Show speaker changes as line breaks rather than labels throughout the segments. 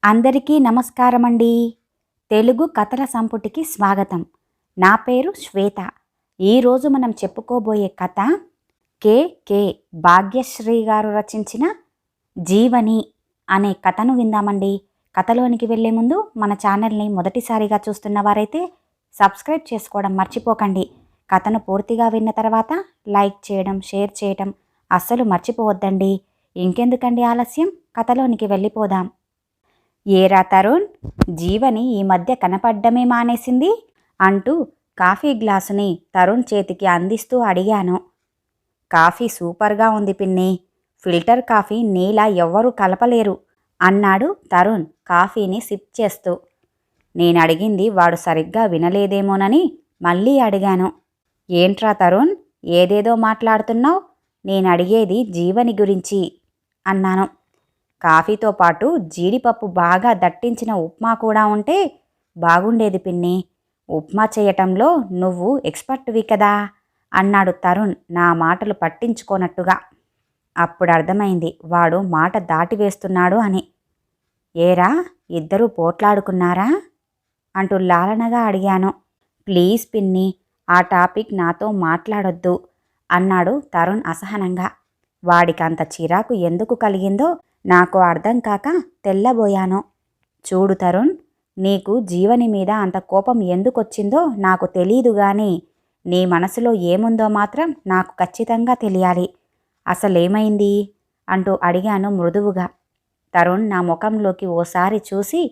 అందరికీ నమస్కారమండి. తెలుగు కథల సంపుటికి స్వాగతం. నా పేరు శ్వేత. ఈరోజు మనం చెప్పుకోబోయే కథ కె భాగ్యశ్రీ గారు రచించిన జీవని అనే కథను విందామండి. కథలోనికి వెళ్లే ముందు మన ఛానల్ని మొదటిసారిగా చూస్తున్న వారైతే సబ్స్క్రైబ్ చేసుకోవడం మర్చిపోకండి. కథను పూర్తిగా విన్న తర్వాత లైక్ చేయడం, షేర్ చేయడం అస్సలు మర్చిపోవద్దండి. ఇంకెందుకండి ఆలస్యం, కథలోనికి వెళ్ళిపోదాం. ఏరా తరుణ్, జీవని ఈ మధ్య కనపడ్డమే మానేసింది అంటూ కాఫీ గ్లాసుని తరుణ్ చేతికి అందిస్తూ అడిగాను. కాఫీ సూపర్గా ఉంది పిన్ని, ఫిల్టర్ కాఫీ నీలా ఎవ్వరూ కలపలేరు అన్నాడు తరుణ్ కాఫీని సిప్ చేస్తూ. నేనడిగింది వాడు సరిగ్గా వినలేదేమోనని మళ్ళీ అడిగాను. ఏంట్రా తరుణ్, ఏదేదో మాట్లాడుతున్నావు? నేనడిగేది జీవని గురించి అన్నాను. కాఫీతో పాటు జీడిపప్పు బాగా దట్టించిన ఉప్మా కూడా ఉంటే బాగుండేది పిన్ని. ఉప్మా చేయటంలో నువ్వు ఎక్స్పర్ట్వి కదా అన్నాడు తరుణ్ నా మాటలు పట్టించుకోనట్టుగా. అప్పుడు అర్థమైంది వాడు మాట దాటివేస్తున్నాడు అని. ఏరా, ఇద్దరూ పోట్లాడుకున్నారా అంటూ లాలనగా అడిగాను. ప్లీజ్ పిన్ని, ఆ టాపిక్ నాతో మాట్లాడొద్దు అన్నాడు తరుణ్ అసహనంగా. వాడికంత చిరాకు ఎందుకు కలిగిందో నాకు అర్థం కాక తెల్లబోయాను. చూడు తరుణ్, నీకు జీవని మీద అంత కోపం ఎందుకొచ్చిందో నాకు తెలీదు గాని నీ మనసులో ఏముందో మాత్రం నాకు ఖచ్చితంగా తెలియాలి. అసలేమైంది అంటూ అడిగాను మృదువుగా. తరుణ్ నా ముఖంలోకి ఓసారి చూసి,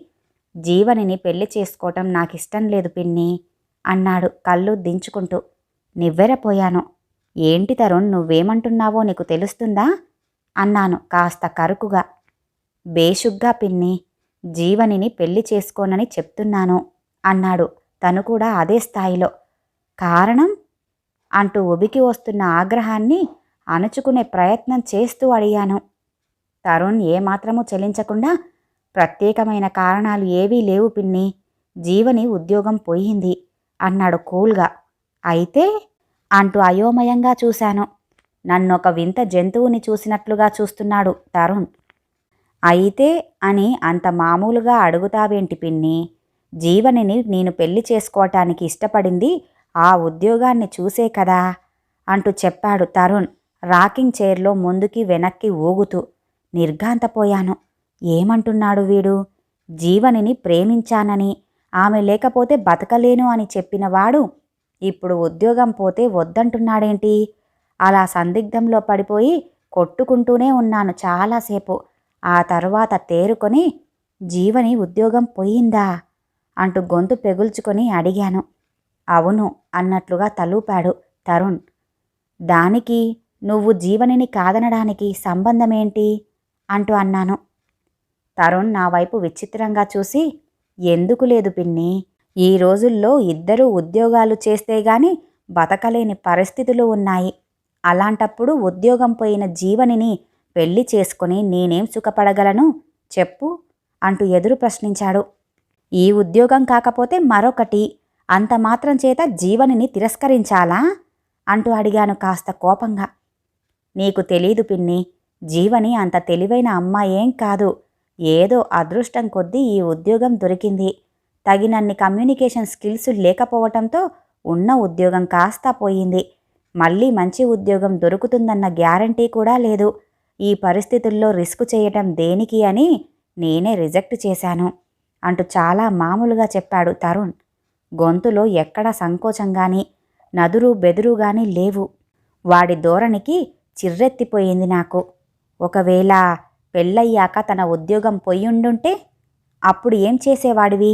జీవనిని పెళ్లి చేసుకోవటం నాకిష్టం లేదు పిన్ని అన్నాడు కళ్ళు దించుకుంటూ. నివ్వెరపోయాను. ఏంటి తరుణ్, నువ్వేమంటున్నావో నీకు తెలుస్తుందా అన్నాను కాస్త కరుకుగా. బేషుగ్గా పిన్ని, జీవనిని పెళ్లి చేసుకోనని చెప్తున్నాను అన్నాడు తను కూడా అదే స్థాయిలో. కారణం అంటూ ఉబికి వస్తున్న ఆగ్రహాన్ని అణుచుకునే ప్రయత్నం చేస్తూ అడిగాను. తరుణ్ ఏమాత్రమూ చెలించకుండా, ప్రత్యేకమైన కారణాలు ఏవీ లేవు పిన్ని, జీవని ఉద్యోగం పోయింది అన్నాడు కూల్గా. అయితే అంటూ అయోమయంగా చూశాను. నన్నొక వింత జంతువుని చూసినట్లుగా చూస్తున్నాడు తరుణ్. అయితే అని అంత మామూలుగా అడుగుతావేంటి పిన్ని? జీవనిని నేను పెళ్లి చేసుకోవటానికి ఇష్టపడింది ఆ ఉద్యోగాన్ని చూసే కదా అంటూ చెప్పాడు తరుణ్ రాకింగ్ చైర్లో ముందుకి వెనక్కి ఊగుతూ. నిర్ఘాంతపోయాను. ఏమంటున్నాడు వీడు? జీవనిని ప్రేమించానని, ఆమె లేకపోతే బతకలేను అని చెప్పినవాడు ఇప్పుడు ఉద్యోగం పోతే వద్దంటున్నాడేంటి? అలా సందిగ్ధంలో పడిపోయి కొట్టుకుంటూనే ఉన్నాను చాలాసేపు. ఆ తర్వాత తేరుకొని, జీవని ఉద్యోగం పోయిందా అంటూ గొంతు పెగుల్చుకొని అడిగాను. అవును అన్నట్లుగా తలూపాడు తరుణ్. దానికి నువ్వు జీవనిని కాదనడానికి సంబంధమేంటి అంటూ అన్నాను. తరుణ్ నా వైపు విచిత్రంగా చూసి, ఎందుకు లేదు పిన్ని, ఈ రోజుల్లో ఇద్దరూ ఉద్యోగాలు చేస్తే గాని బతకలేని పరిస్థితులు ఉన్నాయి. అలాంటప్పుడు ఉద్యోగం పోయిన జీవనిని పెళ్లి చేసుకుని నేనేం సుఖపడగలను చెప్పు అంటూ ఎదురు ప్రశ్నించాడు. ఈ ఉద్యోగం కాకపోతే మరొకటి, అంత మాత్రం చేత జీవనిని తిరస్కరించాలా అంటూ అడిగాను కాస్త కోపంగా. నీకు తెలీదు పిన్ని, జీవని అంత తెలివైన అమ్మాయేం కాదు. ఏదో అదృష్టం కొద్దీ ఈ ఉద్యోగం దొరికింది. తగినన్ని కమ్యూనికేషన్ స్కిల్స్ లేకపోవటంతో ఉన్న ఉద్యోగం కాస్త పోయింది. మళ్ళీ మంచి ఉద్యోగం దొరుకుతుందన్న గ్యారంటీ కూడా లేదు. ఈ పరిస్థితుల్లో రిస్క్ చేయటం దేనికి అని నేనే రిజెక్ట్ చేశాను అంటూ చాలా మామూలుగా చెప్పాడు తరుణ్. గొంతులో ఎక్కడా సంకోచం గాని, నదురు బెదురు గాని లేవు. వాడి ధోరణికి చిర్రెత్తిపోయింది నాకు. ఒకవేళ పెళ్ళయ్యాక తన ఉద్యోగం పొయ్యుండుంటే అప్పుడు ఏం చేసేవాడివి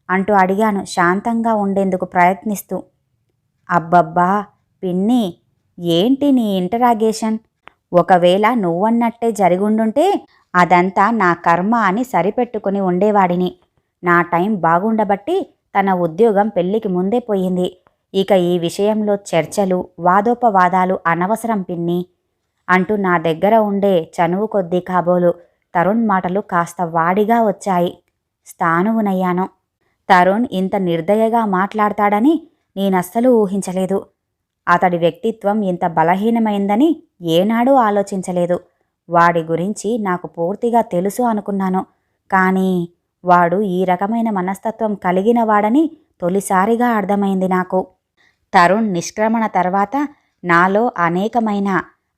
అంటూ అడిగాను శాంతంగా ఉండేందుకు ప్రయత్నిస్తూ. అబ్బబ్బా పిన్ని, ఏంటి నీ ఇంటరాగేషన్? ఒకవేళ నువ్వన్నట్టే జరిగుండుంటే అదంతా నా కర్మ అని సరిపెట్టుకుని ఉండేవాడిని. నా టైం బాగుండబట్టి తన ఉద్యోగం పెళ్లికి ముందే పోయింది. ఇక ఈ విషయంలో చర్చలు, వాదోపవాదాలు అనవసరం పిన్ని అంటూ నా దగ్గర ఉండే చనువు కొద్దీ కాబోలు తరుణ్ మాటలు కాస్త వాడిగా వచ్చాయి. స్థానువునయ్యాను. తరుణ్ ఇంత నిర్దయగా మాట్లాడతాడని నేనస్సలు ఊహించలేదు. అతడి వ్యక్తిత్వం ఇంత బలహీనమైందని ఏనాడూ ఆలోచించలేదు. వాడి గురించి నాకు పూర్తిగా తెలుసు అనుకున్నాను. కానీ వాడు ఈ రకమైన మనస్తత్వం కలిగిన వాడని తొలిసారిగా అర్థమైంది నాకు. తరుణ్ నిష్క్రమణ తర్వాత నాలో అనేకమైన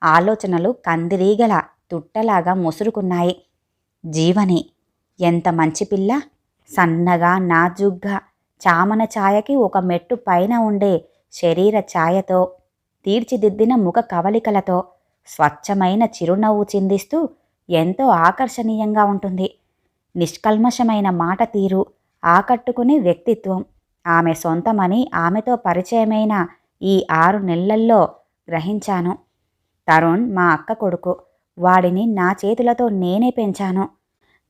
ఆలోచనలు కందిరీగల తుట్టలాగా ముసురుకున్నాయి. జీవని ఎంత మంచి పిల్ల! సన్నగా, నాజూగ్గా, చామన ఛాయకి ఒక మెట్టు పైన ఉండే శరీర ఛాయతో, తీర్చిదిద్దిన ముఖ కవలికలతో, స్వచ్ఛమైన చిరునవ్వు చిందిస్తూ ఎంతో ఆకర్షణీయంగా ఉంటుంది. నిష్కల్మషమైన మాట తీరు, ఆకట్టుకునే వ్యక్తిత్వం. ఆమె సొంతమని ఆమెతో పరిచయమైన ఈ 6 నెలల్లో గ్రహించాను. తరుణ్ మా అక్క కొడుకు. వాడిని నా చేతులతో నేనే పెంచాను.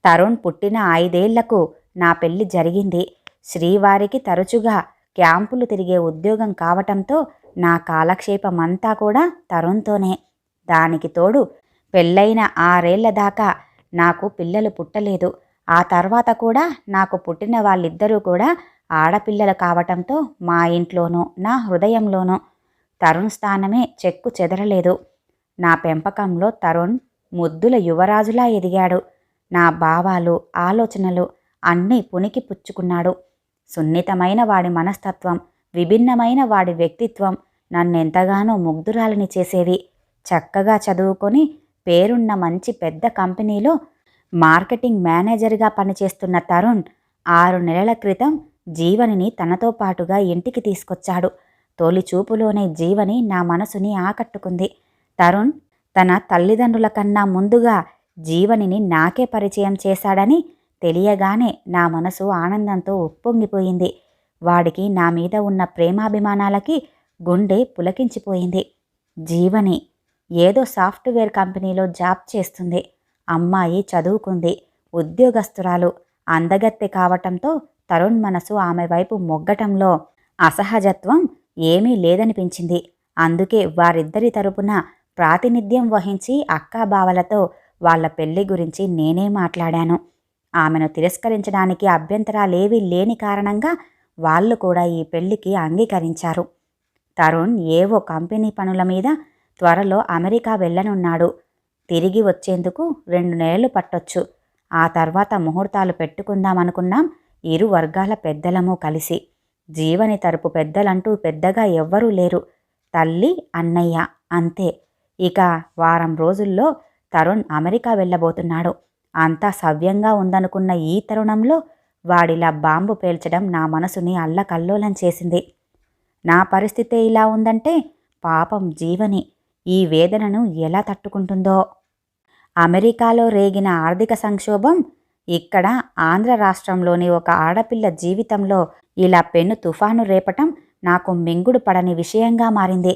తరుణ్ పుట్టిన 5 ఏళ్లకు నా పెళ్లి జరిగింది. శ్రీవారికి తరచుగా క్యాంపులు తిరిగే ఉద్యోగం కావటంతో నా కాలక్షేపమంతా కూడా తరుణ్తోనే. దానికి తోడు పెళ్ళైన 6 ఏళ్ల దాకా నాకు పిల్లలు పుట్టలేదు. ఆ తర్వాత కూడా నాకు పుట్టిన వాళ్ళిద్దరూ కూడా ఆడపిల్లలు కావటంతో మా ఇంట్లోనూ నా హృదయంలోనూ తరుణ్ స్థానమే చెక్కు చెదరలేదు. నా పెంపకంలో తరుణ్ ముద్దుల యువరాజులా ఎదిగాడు. నా భావాలు, ఆలోచనలు అన్నీ పుణికి పుచ్చుకున్నాడు. సున్నితమైన వాడి మనస్తత్వం, విభిన్నమైన వాడి వ్యక్తిత్వం నన్నెంతగానో ముగ్ధురాలిని చేసేవి. చక్కగా చదువుకొని పేరున్న మంచి పెద్ద కంపెనీలో మార్కెటింగ్ మేనేజర్గా పనిచేస్తున్న తరుణ్ 6 నెలల క్రితం జీవనిని తనతో పాటుగా ఇంటికి తీసుకొచ్చాడు. తొలి చూపులోనే జీవని నా మనసుని ఆకట్టుకుంది. తరుణ్ తన తల్లిదండ్రుల కన్నా ముందుగా జీవనిని నాకే పరిచయం చేశాడని తెలియగానే నా మనసు ఆనందంతో ఉప్పొంగిపోయింది. వాడికి నా మీద ఉన్న ప్రేమాభిమానాలకి గుండె పులకించిపోయింది. జీవని ఏదో సాఫ్ట్వేర్ కంపెనీలో జాబ్ చేస్తుంది. అమ్మాయి చదువుకుంది, ఉద్యోగస్తురాలు, అందగత్తె కావటంతో తరుణ్ మనసు ఆమె వైపు మొగ్గటంలో అసహజత్వం ఏమీ లేదనిపించింది. అందుకే వారిద్దరి తరపున ప్రాతినిధ్యం వహించి అక్కాబావలతో వాళ్ల పెళ్లి గురించి నేనే మాట్లాడాను. ఆమెను తిరస్కరించడానికి అభ్యంతరాలేవీ లేని కారణంగా వాళ్ళు కూడా ఈ పెళ్లికి అంగీకరించారు. తరుణ్ ఏవో కంపెనీ పనుల మీద త్వరలో అమెరికా వెళ్ళనున్నాడు. తిరిగి వచ్చేందుకు 2 నెలలు పట్టొచ్చు. ఆ తర్వాత ముహూర్తాలు పెట్టుకుందామనుకున్నాం ఇరు వర్గాల పెద్దలము కలిసి. జీవని తరపు పెద్దలంటూ పెద్దగా ఎవ్వరూ లేరు. తల్లి, అన్నయ్య అంతే. ఇక వారం రోజుల్లో తరుణ్ అమెరికా వెళ్ళబోతున్నాడు. అంతా సవ్యంగా ఉందనుకున్న ఈ తరుణంలో వాడిలా బాంబు పేల్చడం నా మనసుని అల్లకల్లోలం చేసింది. నా పరిస్థితే ఇలా ఉందంటే పాపం జీవని ఈ వేదనను ఎలా తట్టుకుంటుందో. అమెరికాలో రేగిన ఆర్థిక సంక్షోభం ఇక్కడ ఆంధ్ర రాష్ట్రంలోని ఒక ఆడపిల్ల జీవితంలో ఇలా పెను తుఫాను రేపటం నాకు మింగుడు పడని విషయంగా మారింది.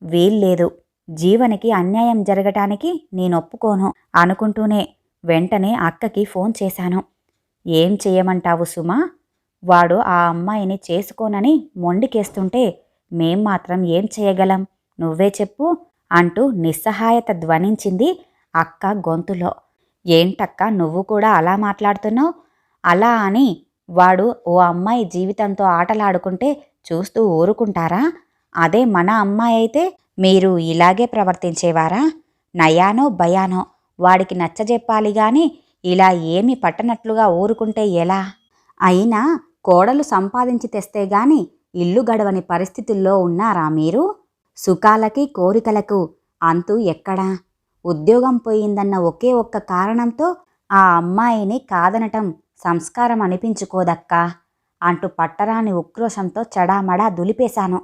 వీల్లేదు, జీవనికి అన్యాయం జరగటానికి నేనొప్పుకోను అనుకుంటూనే వెంటనే అక్కకి ఫోన్ చేశాను. ఏం చెయ్యమంటావు సుమా? వాడు ఆ అమ్మాయిని చేసుకోనని మొండికేస్తుంటే మేం మాత్రం ఏం చేయగలం? నువ్వే చెప్పు అంటూ నిస్సహాయత ధ్వనించింది అక్క గొంతులో. ఏంటక్క నువ్వు కూడా అలా మాట్లాడుతున్నావు? అలా అని వాడు ఓ అమ్మాయి జీవితంతో ఆటలాడుకుంటే చూస్తూ ఊరుకుంటారా? అదే మన అమ్మాయి అయితే మీరు ఇలాగే ప్రవర్తించేవారా? నయానో భయానో వాడికి నచ్చజెప్పాలి గాని ఇలా ఏమి పట్టనట్లుగా ఊరుకుంటే ఎలా? అయినా కోడలు సంపాదించి తెస్తే గాని ఇల్లు గడవని పరిస్థితుల్లో ఉన్నారా మీరు? సుఖాలకి కోరికలకు అంతు ఎక్కడా? ఉద్యోగం పోయిందన్న ఒకే ఒక్క కారణంతో ఆ అమ్మాయిని కాదనటం సంస్కారం అనిపించుకోదక్కా అంటూ పట్టరాని ఉక్రోషంతో చడామడా దులిపేశాను.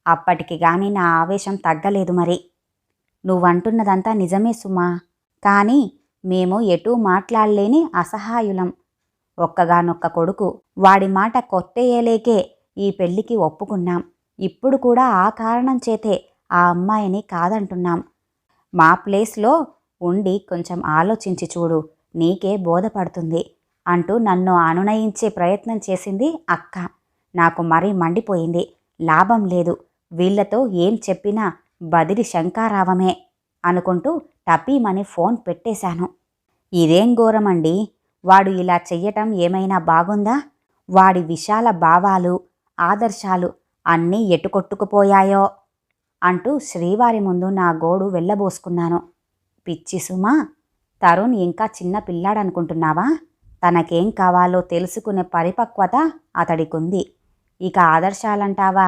అప్పటికి గాని నా ఆవేశం తగ్గలేదు. మరి నువ్వంటున్నదంతా నిజమే సుమా, కానీ మేము ఎటూ మాట్లాడలేని అసహాయులం. ఒక్కగానొక్క కొడుకు, వాడి మాట కొట్టేయలేకే ఈ పెళ్లికి ఒప్పుకున్నాం. ఇప్పుడు కూడా ఆ కారణం చేతే ఆ అమ్మాయిని కాదంటున్నాం. మా ప్లేస్లో ఉండి కొంచెం ఆలోచించి చూడు, నీకే బోధపడుతుంది అంటూ నన్ను అనునయించే ప్రయత్నం చేసింది అక్క. నాకు మరీ మండిపోయింది. లాభం లేదు, వీళ్లతో ఏం చెప్పినా బదిరి శంకారావమే అనుకుంటూ టపీమని ఫోన్ పెట్టేశాను. ఇదేం ఘోరమండి, వాడు ఇలా చెయ్యటం ఏమైనా బాగుందా? వాడి విశాల భావాలు, ఆదర్శాలు అన్నీ ఎటుకొట్టుకుపోయాయో అంటూ శ్రీవారి ముందు నా గోడు వెళ్ళబోసుకున్నాను. పిచ్చి సుమా, తరుణ్ ఇంకా చిన్న పిల్లాడనుకుంటున్నావా? తనకేం కావాలో తెలుసుకునే పరిపక్వత అతడికుంది. ఇక ఆదర్శాలంటావా,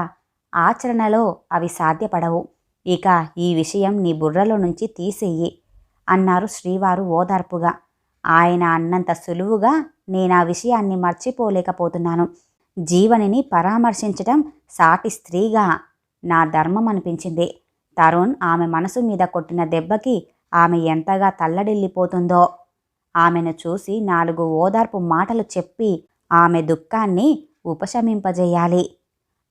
ఆచరణలో అవి సాధ్యపడవు. ఇక ఈ విషయం నీ బుర్రలో నుంచి తీసేయి అన్నారు శ్రీవారు ఓదార్పుగా. ఆయన అన్నంత సులువుగా నేనా విషయాన్ని మర్చిపోలేకపోతున్నాను. జీవనిని పరామర్శించటం సాటి స్త్రీగా నా ధర్మం అనిపించింది. తరుణ్ ఆమె మనసు మీద కొట్టిన దెబ్బకి ఆమె ఎంతగా తల్లడిల్లిపోతుందో. ఆమెను చూసి 4 ఓదార్పు మాటలు చెప్పి ఆమె దుఃఖాన్ని ఉపశమింపజేయాలి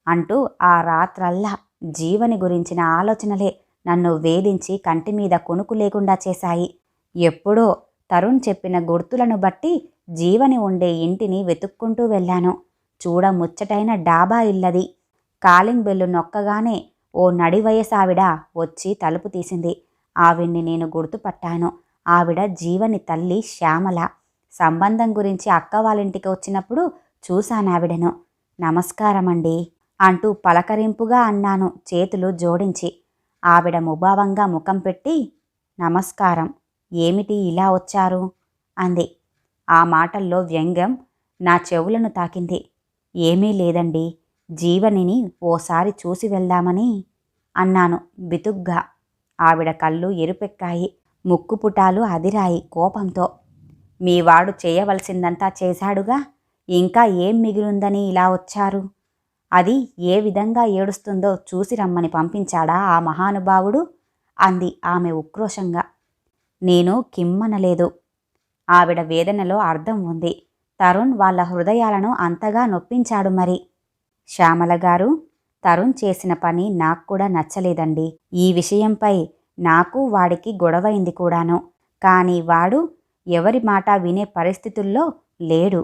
అంటూ ఆ రాత్రల్లా జీవని గురించిన ఆలోచనలే నన్ను వేధించి కంటిమీద కునుకు లేకుండా చేశాయి. ఎప్పుడో తరుణ్ చెప్పిన గుర్తులను బట్టి జీవని ఉండే ఇంటిని వెతుక్కుంటూ వెళ్ళాను. చూడముచ్చటైన డాబా ఇల్లది. కాలింగ్ బెల్లు నొక్కగానే ఓ నడివయసావిడ వచ్చి తలుపు తీసింది. ఆవిడ్ని నేను గుర్తుపట్టాను. ఆవిడ జీవని తల్లి శ్యామల. సంబంధం గురించి అక్క వాళ్ళింటికి వచ్చినప్పుడు చూశానావిడను. నమస్కారమండి అంటూ పలకరింపుగా అన్నాను చేతులు జోడించి. ఆవిడ ముభావంగా ముఖం పెట్టి, నమస్కారం, ఏమిటి ఇలా వచ్చారు అంది. ఆ మాటల్లో వ్యంగ్యం నా చెవులను తాకింది. ఏమీ లేదండి, జీవనిని ఓసారి చూసి వెళ్దామని అన్నాను బితుగ్గా. ఆవిడ కళ్ళు ఎరుపెక్కాయి, ముక్కుపుటాలు అదిరాయి కోపంతో. మీవాడు చేయవలసిందంతా చేశాడుగా, ఇంకా ఏం మిగిలుందని ఇలా వచ్చారు? అది ఏ విధంగా ఏడుస్తుందో చూసి రమ్మని పంపించాడా ఆ మహానుభావుడు అంది ఆమె ఉక్రోషంగా. నేను కిమ్మనలేదు. ఆవిడ వేదనలో అర్థం ఉంది. తరుణ్ వాళ్ళ హృదయాలను అంతగా నొప్పించాడు మరి. శ్యామలగారు, తరుణ్ చేసిన పని నాకు కూడా నచ్చలేదండి. ఈ విషయంపై నాకు వాడికి గొడవైంది కూడాను. కానీ వాడు ఎవరి మాట వినే పరిస్థితుల్లో లేడు.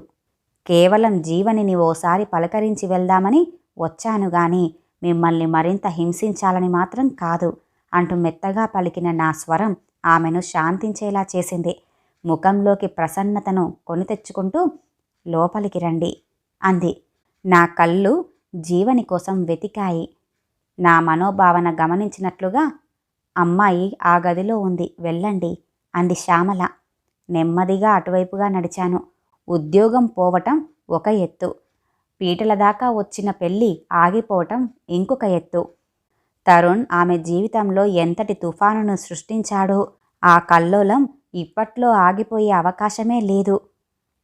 కేవలం జీవనిని ఓసారి పలకరించి వెళ్దామని వచ్చాను గాని మిమ్మల్ని మరింత హింసించాలని మాత్రం కాదు అంటూ మెత్తగా పలికిన నా స్వరం ఆమెను శాంతించేలా చేసింది. ముఖంలోకి ప్రసన్నతను కొని తెచ్చుకుంటూ లోపలికి రండి అంది. నా కళ్ళు జీవని కోసం వెతికాయి. నా మనోభావన గమనించినట్లుగా అమ్మాయి ఆ గదిలో ఉంది, వెళ్ళండి అంది శ్యామల. నెమ్మదిగా అటువైపుగా నడిచాను. ఉద్యోగం పోవటం ఒక ఎత్తు, పీటల దాకా వచ్చిన పెళ్ళి ఆగిపోవటం ఇంకొక ఎత్తు. తరుణ్ ఆమె జీవితంలో ఎంతటి తుఫానును సృష్టించాడో. ఆ కల్లోలం ఇప్పట్లో ఆగిపోయే అవకాశమే లేదు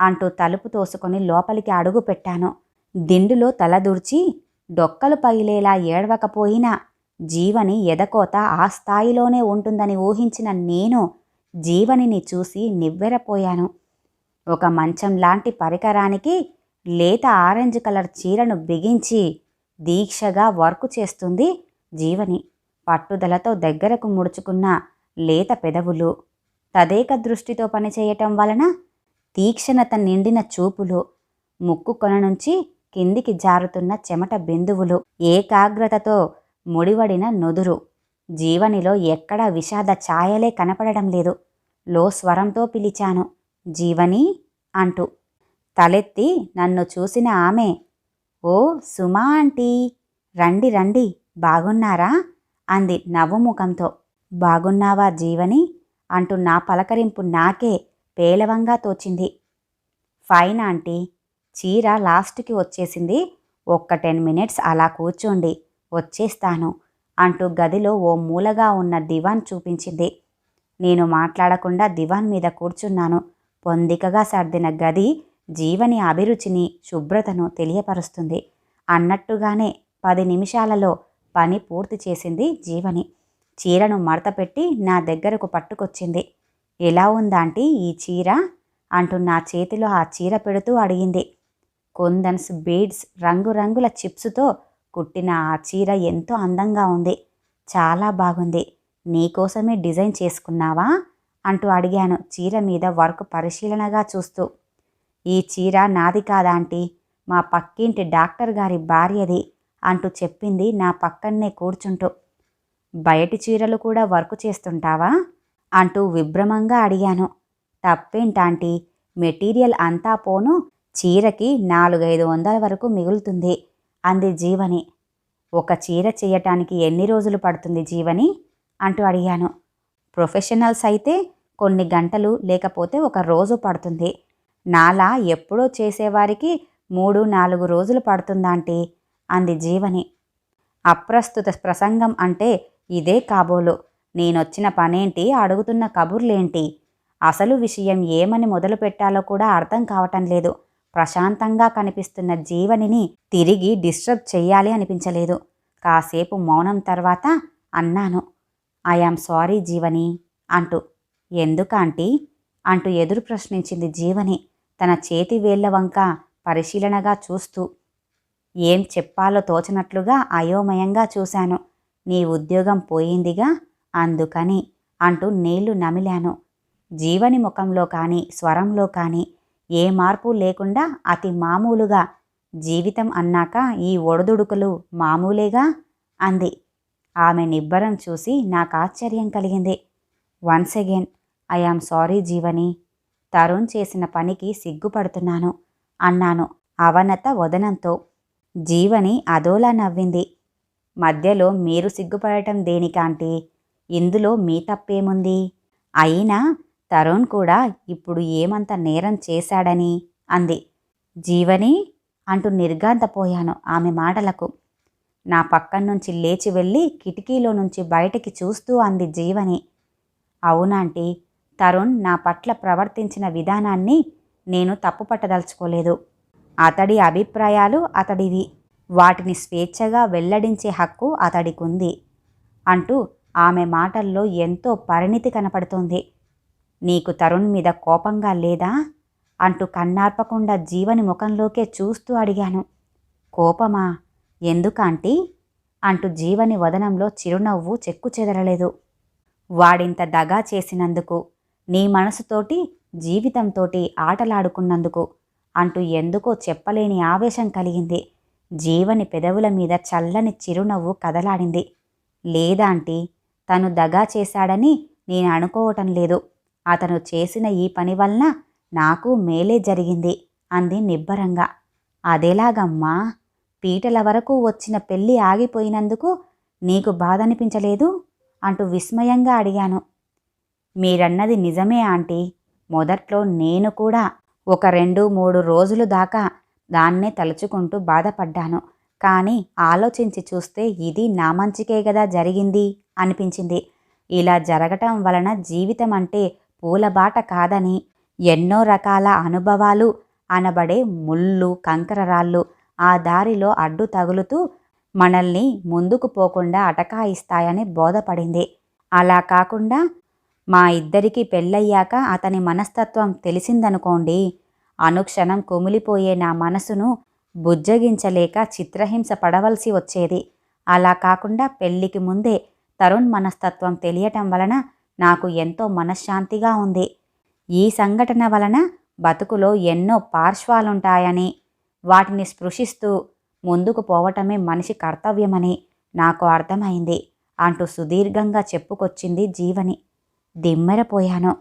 అంటూ తలుపు తోసుకొని లోపలికి అడుగు పెట్టాను. దిండులో తలదూర్చి డొక్కలు పగిలేలా ఏడవకపోయినా జీవని ఎదకోత ఆ స్థాయిలోనే ఉంటుందని ఊహించిన నేను జీవనిని చూసి నివ్వెరపోయాను. ఒక మంచం లాంటి పరికరానికి లేత ఆరెంజ్ కలర్ చీరను బిగించి దీక్షగా వర్క్ చేస్తుంది జీవని. పట్టుదలతో దగ్గరకు ముడుచుకున్న లేత పెదవులు, తదేక దృష్టితో పనిచేయటం వలన తీక్షణత నిండిన చూపులు, ముక్కు కొన నుంచి కిందికి జారుతున్న చెమట బిందువులు, ఏకాగ్రతతో ముడివడిన నుదురు. జీవనిలో ఎక్కడా విషాద ఛాయలే కనపడడం లేదు. లో స్వరంతో పిలిచాను, జీవని అంటూ. తలెత్తి నన్ను చూసిన ఆమె, ఓ సుమా ఆంటీ, రండి రండి, బాగున్నారా అంది నవ్వుముఖంతో. బాగున్నావా జీవని అంటూ నా పలకరింపు నాకే పేలవంగా తోచింది. ఫైన్ ఆంటీ, చీర లాస్ట్కి వచ్చేసింది, ఒక్క 10 మినిట్స్ అలా కూర్చోండి, వచ్చేస్తాను అంటూ గదిలో ఓ మూలగా ఉన్న దివాన్ చూపించింది. నేను మాట్లాడకుండా దివాన్ మీద కూర్చున్నాను. పొందికగా సర్దిన గది జీవని అభిరుచిని, శుభ్రతను తెలియపరుస్తుంది. అన్నట్టుగానే 10 నిమిషాలలో పని పూర్తి చేసింది జీవని. చీరను మడతపెట్టి నా దగ్గరకు పట్టుకొచ్చింది. ఎలా ఉందాంటీ ఈ చీర అంటూ నా చేతిలో ఆ చీర పెడుతూ అడిగింది. కుందన్స్, బీడ్స్, రంగురంగుల చిప్సుతో కుట్టిన ఆ చీర ఎంతో అందంగా ఉంది, చాలా బాగుంది. నీకోసమే డిజైన్ చేసుకున్నావా అంటూ అడిగాను చీర మీద వర్క్ పరిశీలనగా చూస్తూ. ఈ చీర నాది కాదాంటీ, మా పక్కింటి డాక్టర్ గారి భార్యది అంటూ చెప్పింది నా పక్కన్నే కూర్చుంటూ. బయటి చీరలు కూడా వర్క్ చేస్తుంటావా అంటూ విభ్రమంగా అడిగాను. తప్పేంటాంటీ, మెటీరియల్ అంతా పోను చీరకి 400-500 వరకు మిగులుతుంది అంది జీవని. ఒక చీర చేయటానికి ఎన్ని రోజులు పడుతుంది జీవని అంటూ అడిగాను. ప్రొఫెషనల్స్ అయితే కొన్ని గంటలు, లేకపోతే ఒక రోజు పడుతుంది. నాలా ఎప్పుడో చేసేవారికి 3-4 రోజులు పడుతుందాంటీ అంది జీవని. అప్రస్తుత ప్రసంగం అంటే ఇదే కాబోలు. నేనొచ్చిన పనేంటి, అడుగుతున్న కబుర్లేంటి? అసలు విషయం ఏమని మొదలు పెట్టాలో కూడా అర్థం కావటం లేదు. ప్రశాంతంగా కనిపిస్తున్న జీవనిని తిరిగి డిస్టర్బ్ చెయ్యాలి అనిపించలేదు. కాసేపు మౌనం తర్వాత అన్నాను, ఐయామ్ సారీ జీవని అంటూ. ఎందుకాంటీ అంటూ ఎదురు ప్రశ్నించింది జీవని తన చేతి వేళ్ల వంక పరిశీలనగా చూస్తూ. ఏం చెప్పాలో తోచనట్లుగా అయోమయంగా చూశాను. నీ ఉద్యోగం పోయిందిగా, అందుకని అంటూ నీళ్లు నమిలాను. జీవని ముఖంలో కానీ స్వరంలో కానీ ఏ మార్పు లేకుండా అతి మామూలుగా, జీవితం అన్నాక ఈ ఒడదుడుకులు మామూలేగా అంది. ఆమె నిబ్బరం చూసి నాకు ఆశ్చర్యం కలిగింది. Once again I'm sorry Jeevani. Tarun చేసిన పనికి సిగ్గుపడుతున్నాను అన్నాను అవనత వదనంతో. జీవని అదోలా నవ్వింది. మధ్యలో మీరు సిగ్గుపడటం దేనికాంటీ? ఇందులో మీ తప్పేముంది? అయినా తరుణ్ కూడా ఇప్పుడు ఏమంత నేరం చేశాడని అంది. జీవని అంటూ నిర్ఘాంతపోయాను ఆమె మాటలకు. నా పక్కన్నుంచి లేచి వెళ్ళి కిటికీలో నుంచి బయటికి చూస్తూ అంది జీవని. అవునాంటీ, తరుణ్ నా పట్ల ప్రవర్తించిన విధానాన్ని నేను తప్పుపట్టదలుచుకోలేదు. అతడి అభిప్రాయాలు అతడివి, వాటిని స్వేచ్ఛగా వెల్లడించే హక్కు అతడికుంది అంటూ ఆమె మాటల్లో ఎంతో పరిణితి కనపడుతోంది. నీకు తరుణ్ మీద కోపంగా లేదా అంటూ కన్నార్పకుండా జీవని ముఖంలోకే చూస్తూ అడిగాను. కోపమా? ఎందుకాంటీ అంటూ జీవని వదనంలో చిరునవ్వు చెక్కు చెదరలేదు. వాడింత దగా చేసినందుకు, నీ మనసుతోటి జీవితంతోటి ఆటలాడుకున్నందుకు అంటూ ఎందుకో చెప్పలేని ఆవేశం కలిగింది. జీవని పెదవుల మీద చల్లని చిరునవ్వు కదలాడింది. లేదాంటీ, తను దగా చేశాడని నేను అనుకోవటం లేదు. అతను చేసిన ఈ పని వలన నాకు మేలే జరిగింది అంది నిబ్బరంగా. అదెలాగమ్మా? పీటల వరకు వచ్చిన పెళ్ళి ఆగిపోయినందుకు నీకు బాధనిపించలేదు అంటూ విస్మయంగా అడిగాను. మీరన్నది నిజమే ఆంటీ. మొదట్లో నేను కూడా ఒక 2-3 రోజులు దాకా దాన్నే తలుచుకుంటూ బాధపడ్డాను. కానీ ఆలోచించి చూస్తే ఇది నా మంచికే గదా జరిగింది అనిపించింది. ఇలా జరగటం వలన జీవితం అంటే పూలబాట కాదని, ఎన్నో రకాల అనుభవాలు అనబడే ముళ్ళు కంకరరాళ్ళు ఆ దారిలో అడ్డు తగులుతూ మనల్ని ముందుకు పోకుండా అటకాయిస్తాయని బోధపడింది. అలా కాకుండా మా ఇద్దరికీ పెళ్ళయ్యాక అతని మనస్తత్వం తెలిసిందనుకోండి, అనుక్షణం కుమిలిపోయే నా మనసును బుజ్జగించలేక చిత్రహింస పడవలసి వచ్చేది. అలా కాకుండా పెళ్లికి ముందే తరుణ్ మనస్తత్వం తెలియటం వలన నాకు ఎంతో మనశ్శాంతిగా ఉంది. ఈ సంఘటన వలన బతుకులో ఎన్నో పార్శ్వాలుంటాయని, వాటిని స్పృశిస్తూ ముందుకు పోవటమే మనిషి కర్తవ్యమని నాకు అర్థమైంది అంటూ సుదీర్ఘంగా చెప్పుకొచ్చింది జీవని. దిమ్మెరపోయాను.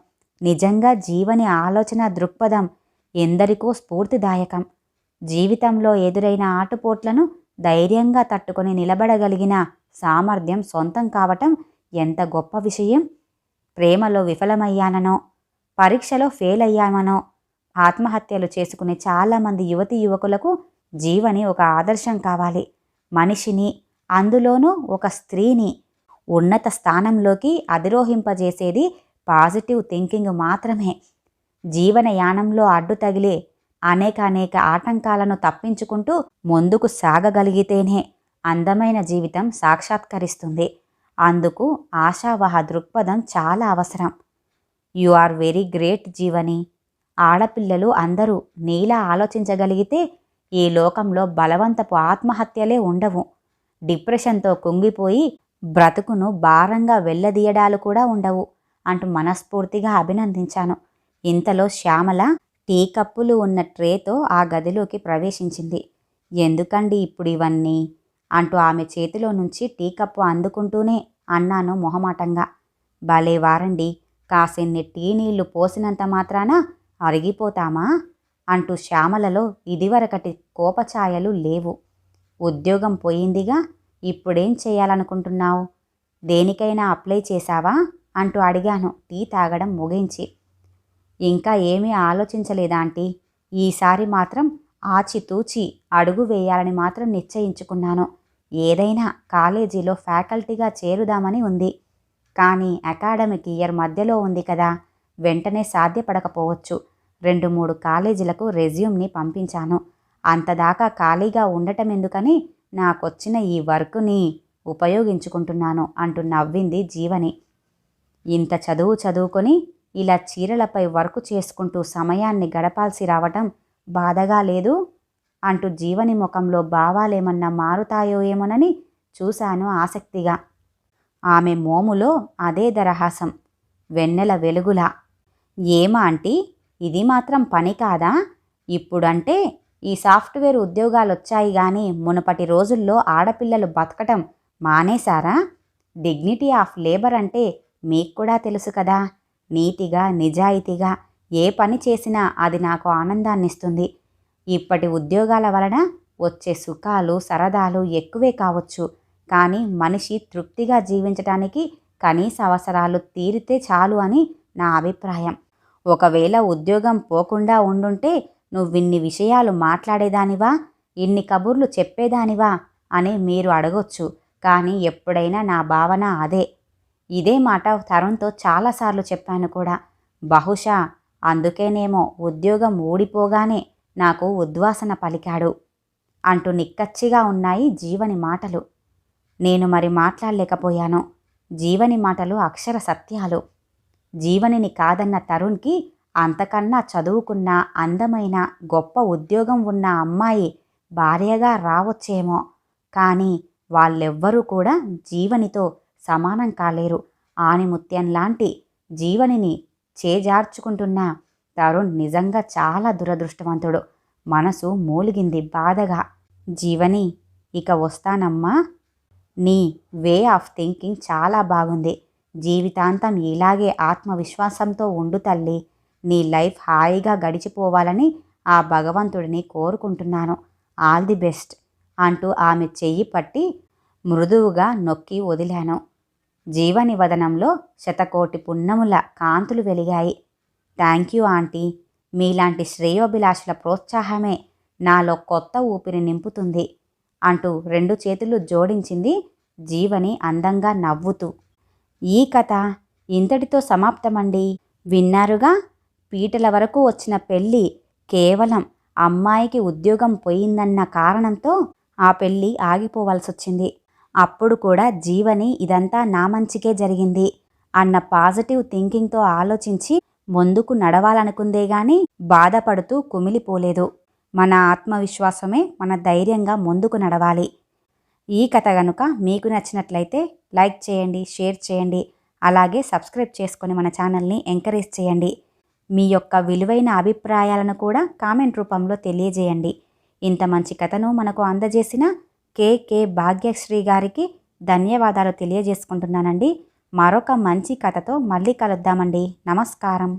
నిజంగా జీవని ఆలోచన దృక్పథం ఎందరికో స్ఫూర్తిదాయకం. జీవితంలో ఎదురైన ఆటుపోట్లను ధైర్యంగా తట్టుకొని నిలబడగలిగిన సామర్థ్యం సొంతం కావటం ఎంత గొప్ప విషయం. ప్రేమలో విఫలమయ్యాననో, పరీక్షలో ఫెయిల్ అయ్యామనో ఆత్మహత్యలు చేసుకునే చాలామంది యువతీ యువకులకు జీవని ఒక ఆదర్శం కావాలి. మనిషిని, అందులోనూ ఒక స్త్రీని ఉన్నత స్థానంలోకి అధిరోహింపజేసేది పాజిటివ్ థింకింగ్ మాత్రమే. జీవనయానంలో అడ్డు తగిలే అనేక ఆటంకాలను తప్పించుకుంటూ ముందుకు సాగగలిగితేనే అందమైన జీవితం సాక్షాత్కరిస్తుంది. అందుకు ఆశావహ దృక్పథం చాలా అవసరం. You are very great Jeevani. ఆడపిల్లలు అందరూ నీలా ఆలోచించగలిగితే ఈ లోకంలో బలవంతపు ఆత్మహత్యలే ఉండవు. డిప్రెషన్తో కుంగిపోయి బ్రతుకును భారంగా వెళ్ళదీయడాలు కూడా ఉండవు అంటూ మనస్ఫూర్తిగా అభినందించాను. ఇంతలో శ్యామల టీ కప్పులు ఉన్న ట్రేతో ఆ గదిలోకి ప్రవేశించింది. ఎందుకండి ఇప్పుడు ఇవన్నీ అంటూ ఆమె చేతిలో నుంచి టీ కప్పు అందుకుంటూనే అన్నాను మొహమాటంగా. భలే వారండి, కాసిన్ని టీ నీళ్లు పోసినంత మాత్రాన అరిగిపోతామా అంటూ శ్యామలలో ఇదివరకటి కోపఛాయలు లేవు. ఉద్యోగం పోయిందిగా, ఇప్పుడేం చేయాలనుకుంటున్నావు? దేనికైనా అప్లై చేశావా అంటూ అడిగాను టీ తాగడం ముగించి. ఇంకా ఏమీ ఆలోచించలేదా ఆంటీ? ఈసారి మాత్రం ఆచితూచి అడుగు వేయాలని మాత్రం నిశ్చయించుకున్నాను. ఏదైనా కాలేజీలో ఫ్యాకల్టీగా చేరుదామని ఉంది. కానీ అకాడమిక్ ఇయర్ మధ్యలో ఉంది కదా, వెంటనే సాధ్యపడకపోవచ్చు. 2-3 కాలేజీలకు రెజ్యూమ్ని పంపించాను. అంతదాకా ఖాళీగా ఉండటం ఎందుకని నాకొచ్చిన ఈ వర్క్ని ఉపయోగించుకుంటున్నాను అంటూ నవ్వింది జీవని. ఇంత చదువుకొని ఇలా చీరలపై వర్క్ చేసుకుంటూ సమయాన్ని గడపాల్సి రావటం బాధగా లేదు అంటూ జీవని ముఖంలో భావాలేమన్నా మారుతాయో ఏమోనని చూశాను ఆసక్తిగా. ఆమె మోములో అదే దరహాసం, వెన్నెల వెలుగులా. ఏమా ఆంటీ, ఇది మాత్రం పని కాదా? ఇప్పుడంటే ఈ సాఫ్ట్వేర్ ఉద్యోగాలొచ్చాయి గాని మునుపటి రోజుల్లో ఆడపిల్లలు బతకటం మానేశారా? డిగ్నిటీ ఆఫ్ లేబర్ అంటే మీకు కూడా తెలుసు కదా. నీతిగా నిజాయితీగా ఏ పని చేసినా అది నాకు ఆనందాన్నిస్తుంది. ఇప్పటి ఉద్యోగాల వలన వచ్చే సుఖాలు సరదాలు ఎక్కువే కావచ్చు, కానీ మనిషి తృప్తిగా జీవించటానికి కనీస అవసరాలు తీరితే చాలు అని నా అభిప్రాయం. ఒకవేళ ఉద్యోగం పోకుండా ఉండుంటే నువ్విన్ని విషయాలు మాట్లాడేదానివా, ఇన్ని కబుర్లు చెప్పేదానివా అని మీరు అడగొచ్చు. కానీ ఎప్పుడైనా నా భావన అదే. ఇదే మాట తరుణ్తో చాలాసార్లు చెప్పాను కూడా. బహుశా అందుకేనేమో ఉద్యోగం ఊడిపోగానే నాకు ఉద్వాసన పలికాడు అంటూ నిక్కచ్చిగా ఉన్నాయి జీవని మాటలు. నేను మరి మాట్లాడలేకపోయాను. జీవని మాటలు అక్షర సత్యాలు. జీవనిని కాదన్న తరుణ్కి అంతకన్నా చదువుకున్న అందమైన గొప్ప ఉద్యోగం ఉన్న అమ్మాయి భార్యగా రావచ్చేమో, కానీ వాళ్ళెవ్వరూ కూడా జీవనితో సమానం కాలేరు. ఆణిముత్యంలాంటి జీవనిని చేజార్చుకుంటున్న తరుణ్ నిజంగా చాలా దురదృష్టవంతుడు. మనసు మూలిగింది బాధగా. జీవని, ఇక వస్తానమ్మా. నీ వే ఆఫ్ థింకింగ్ చాలా బాగుంది. జీవితాంతం ఇలాగే ఆత్మవిశ్వాసంతో ఉండు తల్లి. నీ లైఫ్ హాయిగా గడిచిపోవాలని ఆ భగవంతుడిని కోరుకుంటున్నాను. ఆల్ ది బెస్ట్ అంటూ ఆమె చెయ్యి పట్టి మృదువుగా నొక్కి వదిలాను. జీవని వదనంలో శతకోటి పున్నముల కాంతులు వెలిగాయి. Thank you aunty. మీలాంటి శ్రేయోభిలాషుల ప్రోత్సాహమే నాలో కొత్త ఊపిరి నింపుతుంది అంటూ 2 చేతులు జోడించింది జీవని అందంగా నవ్వుతూ. ఈ కథ ఇంతటితో సమాప్తమండి. విన్నారుగా, పీటల వరకు వచ్చిన పెళ్ళి కేవలం అమ్మాయికి ఉద్యోగం పోయిందన్న కారణంతో ఆ పెళ్ళి ఆగిపోవాల్సొచ్చింది. అప్పుడు కూడా జీవని ఇదంతా నా మంచికే జరిగింది అన్న పాజిటివ్ థింకింగ్తో ఆలోచించి ముందుకు నడవాలనుకుందే గాని బాధపడుతూ కుమిలిపోలేదు. మన ఆత్మవిశ్వాసమే మన ధైర్యంగా ముందుకు నడవాలి. ఈ కథ గనుక మీకు నచ్చినట్లయితే లైక్ చేయండి, షేర్ చేయండి, అలాగే సబ్స్క్రైబ్ చేసుకొని మన ఛానల్ని ఎంకరేజ్ చేయండి. మీ యొక్క విలువైన అభిప్రాయాలను కూడా కామెంట్ రూపంలో తెలియజేయండి. ఇంత మంచి కథను మనకు అందజేసిన కే భాగ్యశ్రీ గారికి ధన్యవాదాలు తెలియజేసుకుంటున్నానండి. మరొక మంచి కథతో మళ్ళీ కలుద్దామండి. నమస్కారం.